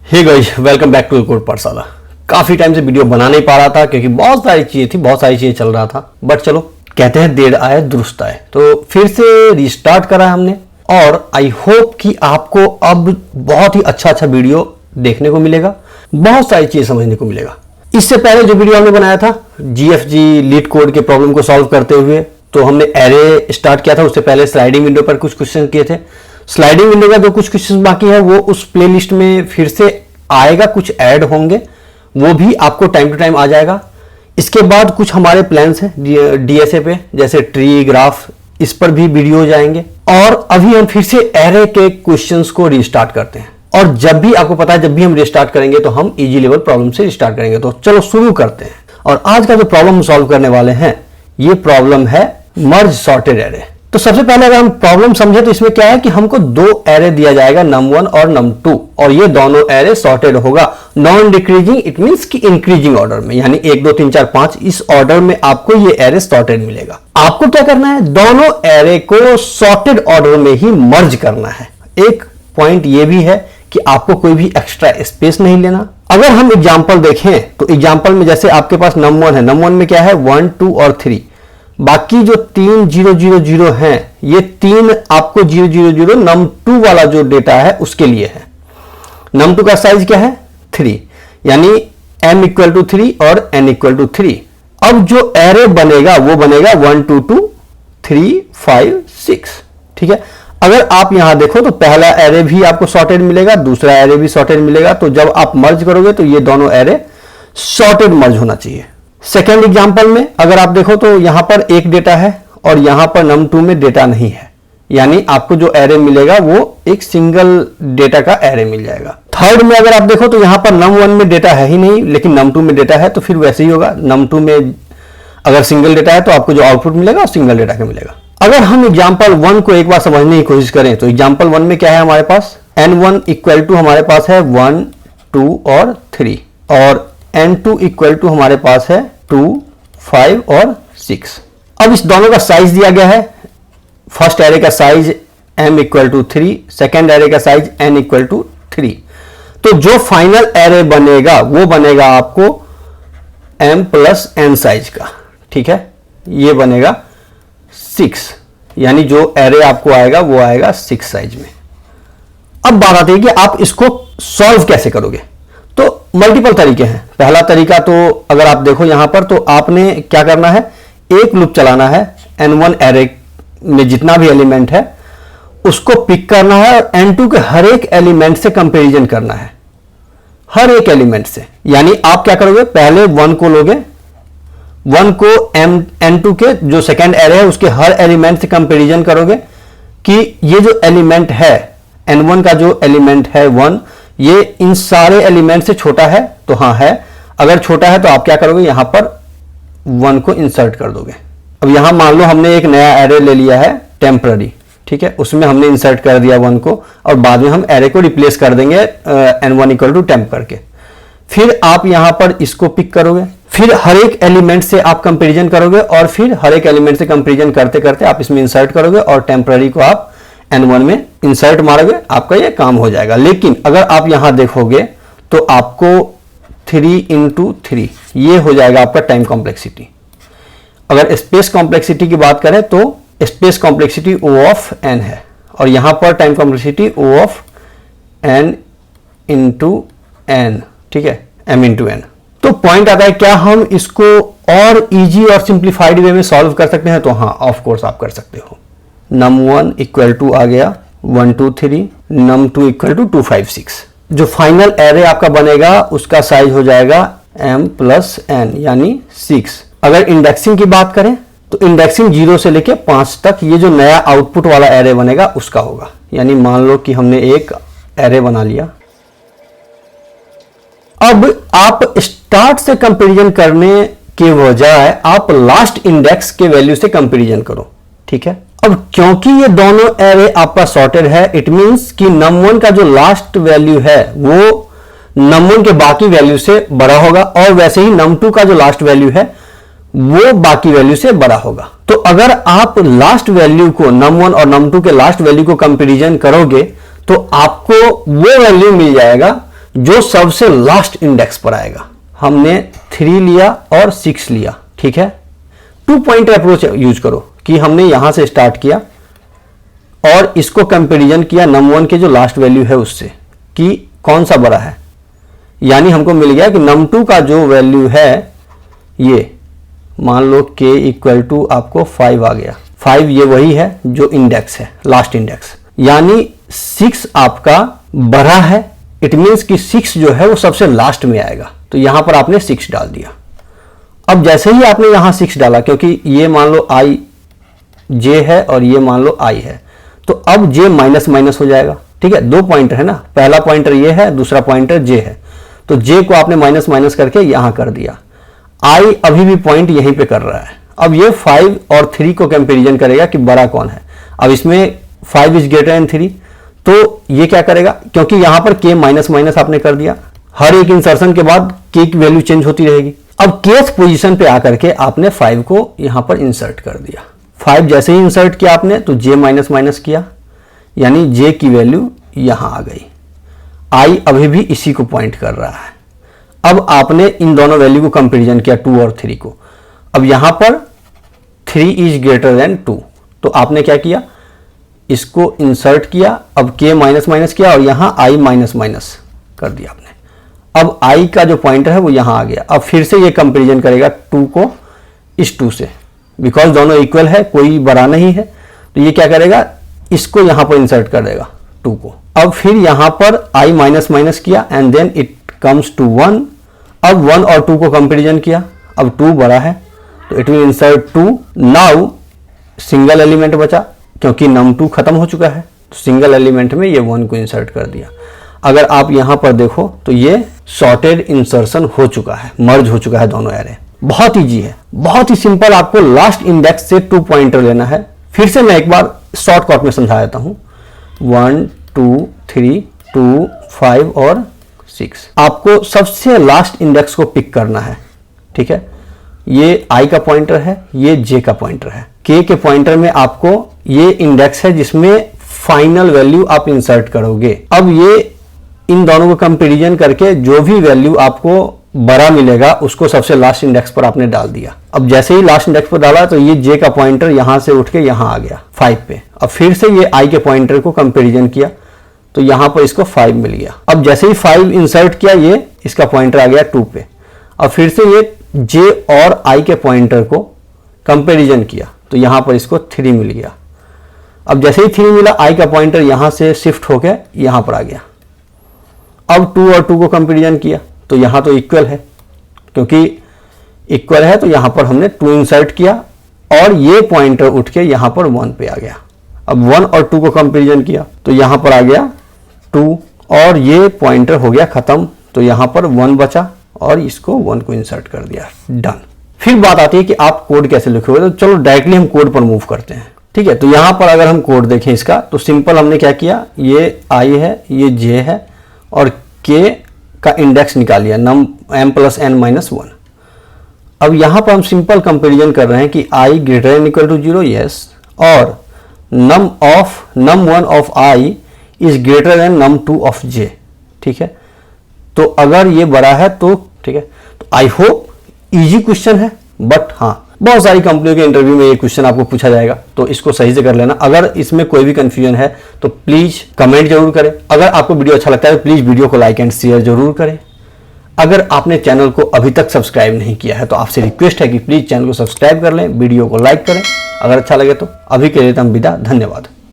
Hey guys, welcome back to code Pathshala. काफी time से video बना नहीं पा रहा था क्योंकि बहुत सारी चीजें चल रहा था। बट चलो, कहते हैं देर आए दुरुस्त आए, तो फिर से रिस्टार्ट करा है हमने। और आई होप कि आपको अब बहुत ही अच्छा वीडियो देखने को मिलेगा, बहुत सारी चीजें समझने को मिलेगा। इससे पहले जो वीडियो हमने बनाया था GFG लीड कोड के प्रॉब्लम को सॉल्व करते हुए, तो हमने एरे स्टार्ट किया था। उससे पहले स्लाइडिंग विंडो पर कुछ क्वेश्चन किए थे। स्लाइडिंग विंडो का जो कुछ क्वेश्चन बाकी है वो उस प्लेलिस्ट में फिर से आएगा, कुछ ऐड होंगे, वो भी आपको टाइम टू टाइम आ जाएगा। इसके बाद कुछ हमारे प्लान्स हैं DSA पे, जैसे ट्री ग्राफ, इस पर भी वीडियो जाएंगे। और अभी हम फिर से एरे के क्वेश्चंस को रिस्टार्ट करते हैं। और जब भी आपको पता है, जब भी हम रिस्टार्ट करेंगे तो हम इजी लेवल प्रॉब्लम से रिस्टार्ट करेंगे। तो चलो शुरू करते हैं। और आज का जो प्रॉब्लम हम सॉल्व करने वाले हैं, ये प्रॉब्लम है मर्ज सॉर्टेड एरे। तो सबसे पहले अगर हम प्रॉब्लम समझे तो इसमें क्या है कि हमको दो एरे दिया जाएगा, num1 और num2, और ये दोनों एरे सॉर्टेड होगा नॉन डिक्रीजिंग, इट मींस कि इंक्रीजिंग ऑर्डर में, यानी 1 2 3 4 5 इस ऑर्डर में आपको ये एरे सॉर्टेड मिलेगा। आपको क्या करना है, दोनों एरे को सॉर्टेड ऑर्डर में ही मर्ज करना है। एक पॉइंट ये भी है कि आपको कोई भी एक्स्ट्रा स्पेस नहीं लेना। अगर हम एग्जाम्पल देखें तो एग्जाम्पल में जैसे आपके पास num1 है, num1 में क्या है 1 2 और 3, बाकी जो 3 0 0 0 हैं, ये 3 आपको 0 0 0 num2 वाला जो डेटा है उसके लिए है। num2 का साइज क्या है 3, यानी m = 3 और n = 3। अब जो एरे बनेगा वो बनेगा 1 2 2 3 5 6, ठीक है। अगर आप यहां देखो तो पहला एरे भी आपको सॉर्टेड मिलेगा, दूसरा एरे भी सॉर्टेड मिलेगा। तो जब आप मर्ज करोगे तो ये दोनों एरे सॉर्टेड मर्ज होना चाहिए। सेकेंड एग्जांपल में अगर आप देखो तो यहां पर एक डेटा है और यहां पर num2 में डेटा नहीं है, यानी आपको जो एरे मिलेगा वो एक सिंगल डेटा का एरे मिल जाएगा। थर्ड में अगर आप देखो तो यहां पर num1 में डेटा है ही नहीं, लेकिन num2 में डेटा है, तो फिर वैसे ही होगा। num2 में अगर सिंगल डेटा है तो आपको जो आउटपुट मिलेगा वो सिंगल डेटा का मिलेगा। अगर हम एग्जाम्पल 1 को एक बार समझने की कोशिश करें तो एग्जाम्पल 1 में क्या है हमारे पास, n1 = हमारे पास है 1 2 और 3, और n2 = हमारे पास है 2 5 और 6। अब इस दोनों का साइज दिया गया है। फर्स्ट एरे का साइज m = 3, सेकेंड एरे का साइज n = 3। तो जो फाइनल एरे बनेगा वो बनेगा आपको m + n साइज का, ठीक है। ये बनेगा 6, यानी जो एरे आपको आएगा वो आएगा 6 साइज में। अब बात आती है कि आप इसको सॉल्व कैसे करोगे। तो मल्टीपल तरीके हैं। पहला तरीका तो अगर आप देखो यहां पर, तो आपने क्या करना है, एक लूप चलाना है। n1 एरे में जितना भी एलिमेंट है उसको पिक करना है और n2 के हर एक एलिमेंट से कंपैरिजन करना है, हर एक एलिमेंट से। यानी आप क्या करोगे, पहले 1 को लोगे, 1 को n2 के जो सेकेंड एरे है उसके हर एलिमेंट से कंपैरिजन करोगे कि ये जो एलिमेंट है n1 का जो एलिमेंट है 1, ये इन सारे एलिमेंट से छोटा है, तो हाँ है। अगर छोटा है तो आप क्या करोगे, यहां पर 1 को इंसर्ट कर दोगे। अब यहां मान लो हमने एक नया एरे ले लिया है टेम्पररी, ठीक है, उसमें हमने इंसर्ट कर दिया 1 को, और बाद में हम एरे को रिप्लेस कर देंगे n1 = temp करके। फिर आप यहां पर इसको पिक करोगे, फिर हर एक एलिमेंट से आप कंपैरिजन करोगे, और फिर हर एक एलिमेंट से कंपैरिजन करते करते आप इसमें इंसर्ट करोगे और टेम्पररी को आप n1 में इंसर्ट मारोगे, आपका ये काम हो जाएगा। लेकिन अगर आप यहां देखोगे तो आपको 3 × 3 ये हो जाएगा आपका टाइम कॉम्प्लेक्सिटी। अगर स्पेस कॉम्प्लेक्सिटी की बात करें तो स्पेस कॉम्प्लेक्सिटी O(n) है, और यहां पर टाइम कॉम्प्लेक्सिटी O(n × n), ठीक है, m × n। तो पॉइंट आता है, क्या हम इसको और इजी और सिंप्लीफाइड वे में सॉल्व कर सकते हैं? तो हाँ, ऑफ कोर्स आप कर सकते हो। num1 = आ गया 1 2 3, num2 = 2 5 6। जो फाइनल एरे आपका बनेगा उसका साइज हो जाएगा m + n, यानी 6। अगर इंडेक्सिंग की बात करें तो इंडेक्सिंग 0 से लेके 5 तक, ये जो नया आउटपुट वाला एरे बनेगा उसका होगा। यानी मान लो कि हमने एक एरे बना लिया। अब आप स्टार्ट से कंपैरिजन करने के बजाय आप लास्ट इंडेक्स के वैल्यू से कंपैरिजन करो, ठीक है। अब क्योंकि ये दोनों एरे आपका सॉर्टेड है, इट मींस कि num1 का जो लास्ट वैल्यू है वो num1 के बाकी वैल्यू से बड़ा होगा, और वैसे ही num2 का जो लास्ट वैल्यू है वो बाकी वैल्यू से बड़ा होगा। तो अगर आप लास्ट वैल्यू को num1 और num2 के लास्ट वैल्यू को कंपैरिजन करोगे तो आपको वो वैल्यू मिल जाएगा जो सबसे लास्ट इंडेक्स पर आएगा। हमने 3 लिया और 6 लिया, ठीक है। 2 पॉइंटर अप्रोच यूज करो कि हमने यहां से स्टार्ट किया और इसको कंपैरिजन किया num1 के जो लास्ट वैल्यू है उससे कि कौन सा बड़ा है। यानी हमको मिल गया कि num2 का जो वैल्यू है ये मान लो k इक्वल टू आपको 5 आ गया। 5 ये वही है जो इंडेक्स है, लास्ट इंडेक्स। यानी 6 आपका बड़ा है, इट मीन्स कि 6 जो है वो सबसे लास्ट में आएगा। तो यहां पर आपने 6 डाल दिया। अब जैसे ही आपने यहां 6 डाला, क्योंकि ये मान लो i j है और ये मान लो i है, तो अब j माइनस माइनस हो जाएगा, ठीक है। 2 पॉइंटर है ना, पहला पॉइंटर ये है, दूसरा पॉइंटर j है, तो j को आपने माइनस माइनस करके यहां कर दिया। i अभी भी पॉइंट यहीं पे कर रहा है। अब ये 5 और 3 को कंपैरिजन करेगा कि बड़ा कौन है। अब इसमें 5 इज ग्रेटर देन 3, तो ये क्या करेगा, क्योंकि यहां पर k माइनस माइनस आपने कर दिया, हर एक इंसर्शन के बाद k की वैल्यू चेंज होती रहेगी। अब kth पोजीशन पे आकर के आपने 5 को यहां पर इंसर्ट कर दिया। 5 जैसे ही इंसर्ट किया आपने तो j माइनस माइनस किया, यानी j की वैल्यू यहां आ गई। i अभी भी इसी को पॉइंट कर रहा है। अब आपने इन दोनों वैल्यू को कंपैरिजन किया 2 और 3 को। अब यहां पर 3 इज ग्रेटर देन 2, तो आपने क्या किया, इसको इंसर्ट किया, अब k माइनस माइनस किया और यहां i माइनस माइनस कर दिया आपने। अब i का जो पॉइंटर है वो यहां आ गया। अब फिर से ये कंपैरिजन करेगा 2 को इस 2 से, बिकॉज दोनों इक्वल है, कोई बड़ा नहीं है, तो ये क्या करेगा, इसको यहां पर इंसर्ट कर देगा 2 को। अब फिर यहां पर i माइनस माइनस किया and then it comes to 1। अब 1 और 2 को कंपैरिजन किया, अब 2 बड़ा है तो it will insert 2। Now single element बचा, क्योंकि num2 खत्म हो चुका है, तो सिंगल एलिमेंट में ये 1 को इंसर्ट कर दिया। अगर आप यहां पर देखो तो ये सॉर्टेड इंसर्शन हो चुका है, मर्ज हो चुका है दोनों एरे। बहुत ईजी है, बहुत ही सिंपल। आपको लास्ट इंडेक्स से 2 पॉइंटर लेना है। फिर से मैं एक बार शॉर्टकट में समझा देता हूं। 1 2 3 2 5 और 6। आपको सबसे लास्ट इंडेक्स को पिक करना है, ठीक है। ये i का पॉइंटर है, ये j का पॉइंटर है। k के पॉइंटर में आपको ये इंडेक्स है जिसमें फाइनल वैल्यू आप इंसर्ट करोगे। अब ये इन दोनों को कंपैरिजन करके जो भी वैल्यू आपको बड़ा मिलेगा उसको सबसे लास्ट इंडेक्स पर आपने डाल दिया। अब जैसे ही लास्ट इंडेक्स पर डाला तो ये j का पॉइंटर यहां से उठ के यहां आ गया 5 पे। अब फिर से ये i के पॉइंटर को कंपैरिजन किया तो यहां पर इसको 5 मिल गया। अब जैसे ही 5 इंसर्ट किया, ये इसका पॉइंटर आ गया 2 पे। अब फिर से ये j और i के पॉइंटर को कंपैरिजन किया तो यहां पर इसको 3 मिल गया। अब जैसे ही 3 मिला, i का पॉइंटर यहां से शिफ्ट होकर यहां पर आ गया। अब 2 और 2 को कंपैरिजन किया तो यहां तो इक्वल है, क्योंकि इक्वल है तो यहां पर हमने 2 इंसर्ट किया और ये पॉइंटर उठ के यहां पर 1 पे आ गया। अब 1 और 2 को कंपैरिजन किया तो यहां पर आ गया 2 और ये पॉइंटर हो गया खत्म, तो यहां पर 1 बचा और इसको 1 को इंसर्ट कर दिया, डन। फिर बात आती है कि आप कोड कैसे लिखोगे, तो चलो डायरेक्टली हम कोड पर मूव करते हैं, ठीक है। तो यहां पर अगर हम कोड देखें इसका, तो सिंपल हमने क्या किया, ये i है, ये j है और k का इंडेक्स निकाल लिया m प्लस n माइनस 1। अब यहां पर हम सिंपल कंपैरिजन कर रहे हैं कि i greater than equal to 0, yes, और num1 of i is greater than num2 of j, ठीक है। तो अगर ये बड़ा है तो ठीक है। तो आई होप इजी क्वेश्चन है, बट हाँ बहुत सारी कंपनियों के इंटरव्यू में ये क्वेश्चन आपको पूछा जाएगा, तो इसको सही से कर लेना। अगर इसमें कोई भी कंफ्यूजन है तो प्लीज कमेंट जरूर करें। अगर आपको वीडियो अच्छा लगता है तो प्लीज वीडियो को लाइक एंड शेयर जरूर करें। अगर आपने चैनल को अभी तक सब्सक्राइब नहीं किया है तो आपसे रिक्वेस्ट है कि प्लीज चैनल को सब्सक्राइब कर लें, वीडियो को लाइक करें अगर अच्छा लगे तो। अभी के लिए हम विदा, धन्यवाद।